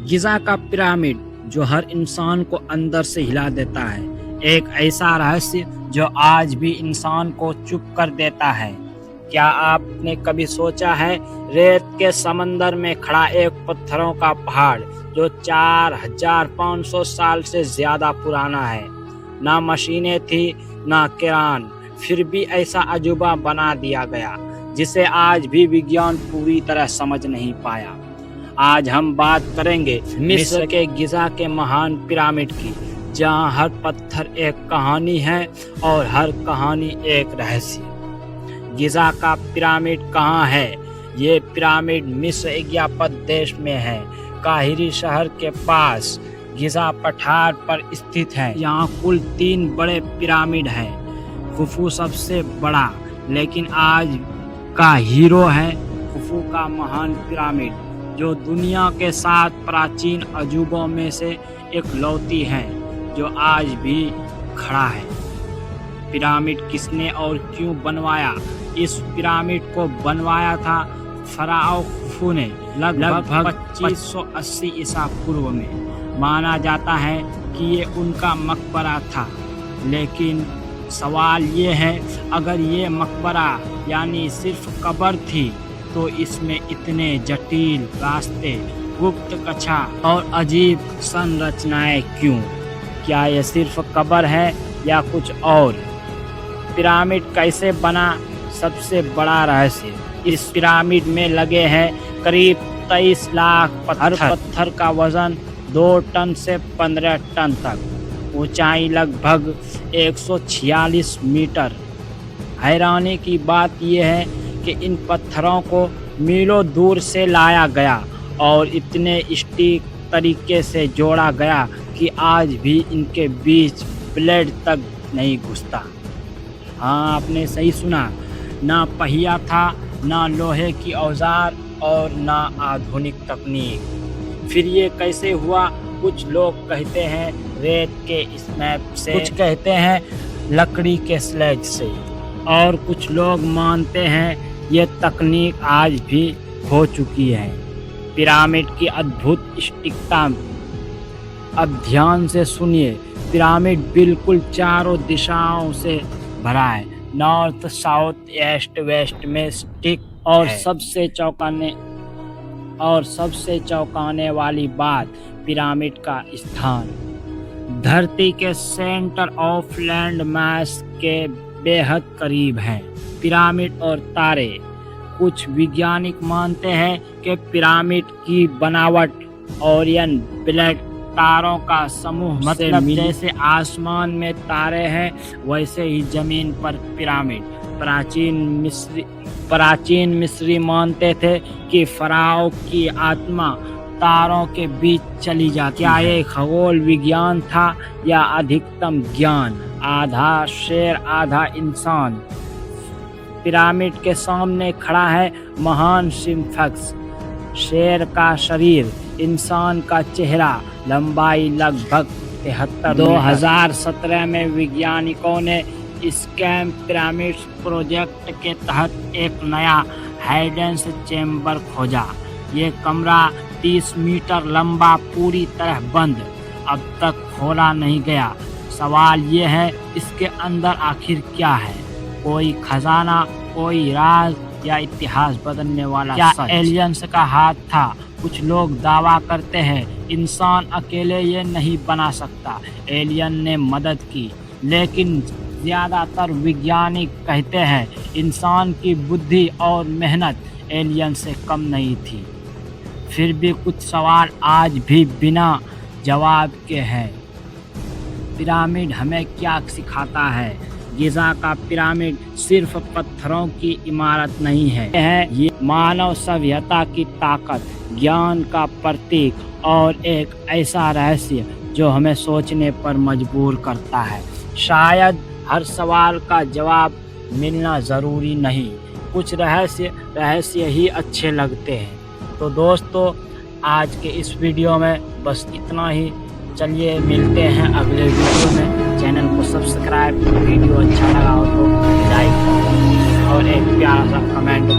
Giza का pyramid जो हर इंसान को अंदर से हिला देता है, एक ऐसा रहस्य जो आज भी इंसान को चुप कर देता है। क्या आपने कभी सोचा है, रेत के समंदर में खड़ा एक पत्थरों का पहाड़ जो 4500 साल से ज्यादा पुराना है। ना मशीनें थी ना किरान, फिर भी ऐसा अजूबा बना दिया गया जिसे आज भी विज्ञान पूरी तरह समझ नहीं पाया। आज हम बात करेंगे मिस्र के गिज़ा के महान पिरामिड की, जहां हर पत्थर एक कहानी है और हर कहानी एक रहस्य। गिज़ा का पिरामिड कहाँ है? ये पिरामिड मिस्र इजिप्ट देश में है, काहिरी शहर के पास गिज़ा पठार पर स्थित है। यहाँ कुल 3 बड़े पिरामिड हैं। खुफू सबसे बड़ा, लेकिन आज का हीरो है खुफू का महान पिरामिड, जो दुनिया के 7 प्राचीन अजूबों में से इकलौती है जो आज भी खड़ा है। पिरामिड किसने और क्यों बनवाया? इस पिरामिड को बनवाया था फराओ खुफू ने लगभग 2580 ईसा पूर्व में। माना जाता है कि ये उनका मकबरा था, लेकिन सवाल ये है, अगर ये मकबरा यानी सिर्फ कब्र थी तो इसमें इतने जटिल रास्ते, गुप्त कक्षा और अजीब संरचनाएं क्यों? क्या ये सिर्फ कब्र है या कुछ और? पिरामिड कैसे बना? सबसे बड़ा रहस्य, इस पिरामिड में लगे हैं करीब 23 लाख पत्थर। हर पत्थर का वजन 2 टन से 15 टन तक, ऊंचाई लगभग 146 मीटर। हैरानी की बात यह है कि इन पत्थरों को मीलों दूर से लाया गया और इतने सटीक तरीके से जोड़ा गया कि आज भी इनके बीच ब्लेड तक नहीं घुसता। हाँ, आपने सही सुना, ना पहिया था, ना लोहे की औजार और ना आधुनिक तकनीक। फिर ये कैसे हुआ? कुछ लोग कहते हैं रेत के स्लैब से, कुछ कहते हैं लकड़ी के स्लेज से, और कुछ लोग मानते हैं ये तकनीक आज भी हो चुकी है। पिरामिड की अद्भुत सटीकता, अब ध्यान से सुनिए। पिरामिड बिल्कुल चारों दिशाओं से भरा है, नॉर्थ साउथ ईस्ट वेस्ट में स्टिक। और सबसे चौंकाने वाली बात, पिरामिड का स्थान धरती के सेंटर ऑफ लैंड मास के बेहद करीब है। पिरामिड और तारे, कुछ वैज्ञानिक मानते हैं कि पिरामिड की बनावट ओरियन बेल्ट तारों का समूह, मतलब जैसे आसमान में तारे हैं वैसे ही जमीन पर पिरामिड। प्राचीन मिस्री मानते थे कि फराओ की आत्मा तारों के बीच चली जाती। क्या ये खगोल विज्ञान था या अधिकतम ज्ञान? आधा शेर आधा इंसान। पिरामिड के सामने खड़ा है महान स्फिंक्स, शेर का शरीर, इंसान का चेहरा, लंबाई लगभग 73। 2017 में वैज्ञानिकों ने स्कैम पिरामिड प्रोजेक्ट के तहत एक नया हाइडन चेम्बर खोजा। ये कमरा 30 मीटर लंबा, पूरी तरह बंद, अब तक खोला नहीं गया। सवाल ये है, इसके अंदर आखिर क्या है? कोई खजाना, कोई राज या इतिहास बदलने वाला सच? एलियंस का हाथ था? कुछ लोग दावा करते हैं इंसान अकेले ये नहीं बना सकता, एलियन ने मदद की, लेकिन ज्यादातर वैज्ञानिक कहते हैं इंसान की बुद्धि और मेहनत एलियन से कम नहीं थी। फिर भी कुछ सवाल आज भी बिना जवाब के हैं। पिरामिड हमें क्या सिखाता है? गिज़ा का पिरामिड सिर्फ पत्थरों की इमारत नहीं है, ये मानव सभ्यता की ताकत, ज्ञान का प्रतीक और एक ऐसा रहस्य जो हमें सोचने पर मजबूर करता है। शायद हर सवाल का जवाब मिलना ज़रूरी नहीं, कुछ रहस्य ही अच्छे लगते हैं। तो दोस्तों, आज के इस वीडियो में बस इतना ही। चलिए मिलते हैं अगले वीडियो में। चैनल को सब्सक्राइब, वीडियो अच्छा लगा हो तो लाइक और एक प्यारा सा कमेंट